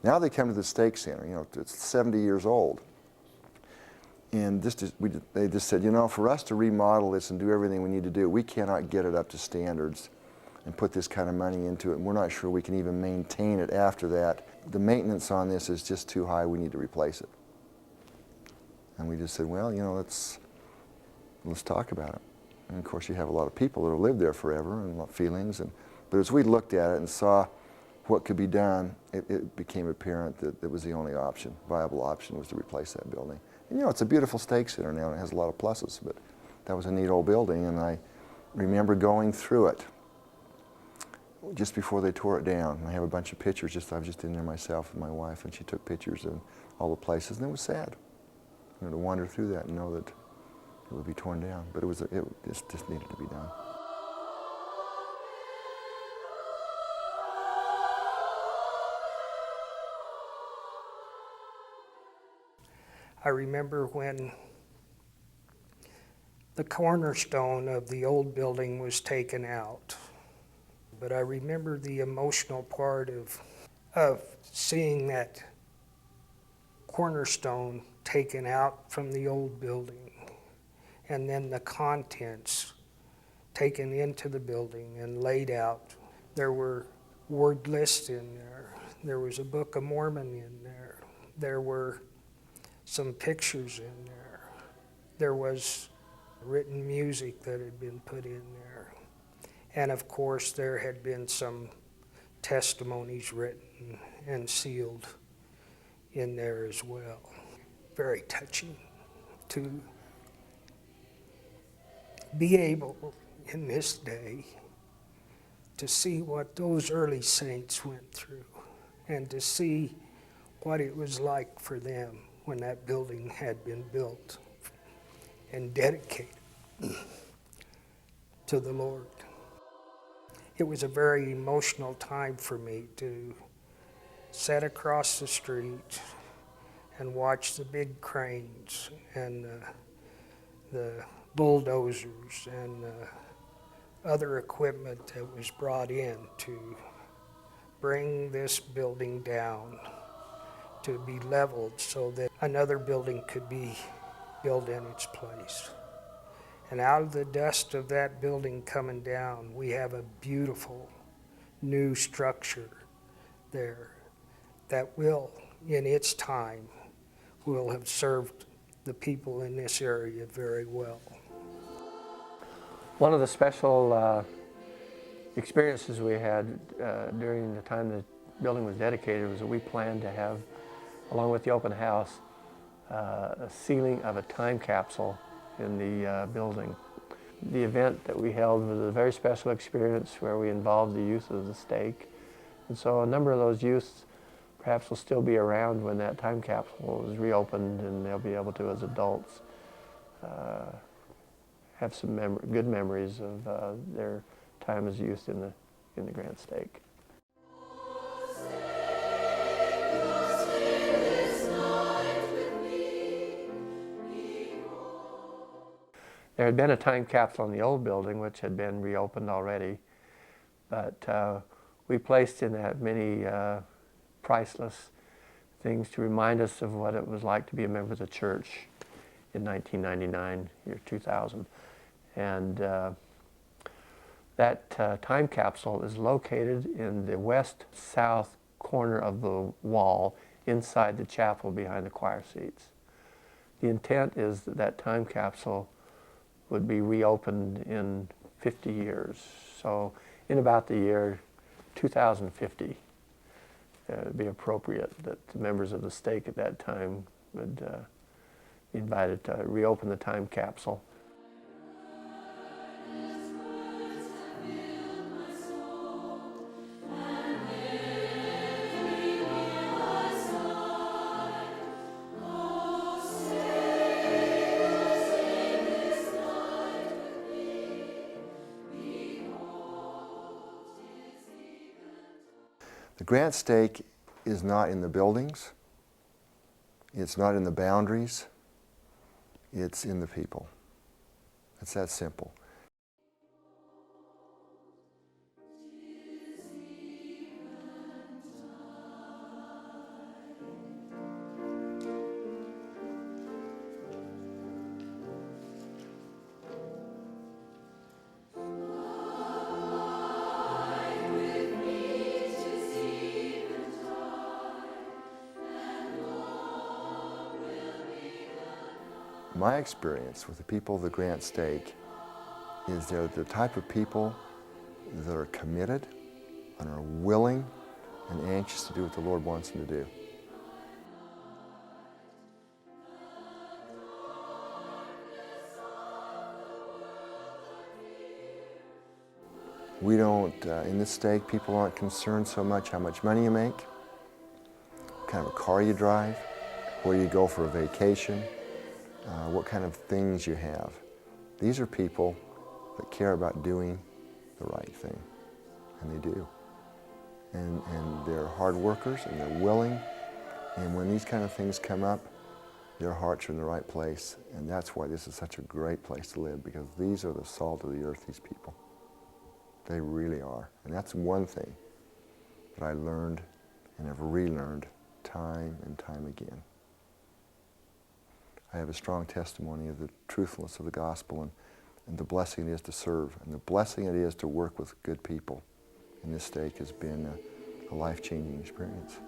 Now they come to the Stake Center, you know, it's 70 years old. And they just said, you know, for us to remodel this and do everything we need to do, we cannot get it up to standards and put this kind of money into it, and we're not sure we can even maintain it after that. The maintenance on this is just too high, we need to replace it. And we just said, well, you know, let's talk about it. And of course you have a lot of people that have lived there forever and a lot of feelings, but as we looked at it and saw what could be done, it became apparent that it was the only option, viable option, was to replace that building. And you know, it's a beautiful Stake Center now, and it has a lot of pluses, but that was a neat old building, and I remember going through it just before they tore it down. I have a bunch of pictures, I was just in there myself with my wife, and she took pictures of all the places, and it was sad, you know, to wander through that and know that it would be torn down, but it just needed to be done. I remember when the cornerstone of the old building was taken out, but I remember the emotional part of seeing that cornerstone taken out from the old building, and then the contents taken into the building and laid out. There were word lists in there. There was a Book of Mormon in there. There were some pictures in there. There was written music that had been put in there. And of course, there had been some testimonies written and sealed in there as well. Very touching to be able in this day to see what those early saints went through and to see what it was like for them when that building had been built and dedicated to the Lord. It was a very emotional time for me to sit across the street and watch the big cranes and the bulldozers and other equipment that was brought in to bring this building down, to be leveled so that another building could be built in its place. And out of the dust of that building coming down, we have a beautiful new structure there that will, in its time, will have served the people in this area very well. One of the special experiences we had during the time the building was dedicated was that we planned to have, along with the open house, a sealing of a time capsule in the building. The event that we held was a very special experience where we involved the youth of the stake. And so a number of those youths perhaps will still be around when that time capsule is reopened, and they'll be able to, as adults, have some good memories of their time as youth in the Grand Stake. There had been a time capsule in the old building which had been reopened already, but we placed in that many priceless things to remind us of what it was like to be a member of the church in 1999, year 2000. And that time capsule is located in the west-south corner of the wall inside the chapel behind the choir seats. The intent is that that time capsule would be reopened in 50 years. So in about the year 2050, it would be appropriate that the members of the stake at that time would be invited to reopen the time capsule. The Grand Stake is not in the buildings, it's not in the boundaries, it's in the people. It's that simple. My experience with the people of the Grant Stake is they're the type of people that are committed and are willing and anxious to do what the Lord wants them to do. We don't, in this stake, people aren't concerned so much how much money you make, what kind of a car you drive, where you go for a vacation, what kind of things you have. These are people that care about doing the right thing, and they do. And they're hard workers, and they're willing, and when these kind of things come up, their hearts are in the right place, and that's why this is such a great place to live, because these are the salt of the earth, these people. They really are. And that's one thing that I learned and have relearned time and time again. I have a strong testimony of the truthfulness of the gospel and the blessing it is to serve and the blessing it is to work with good people in this stake has been a life-changing experience.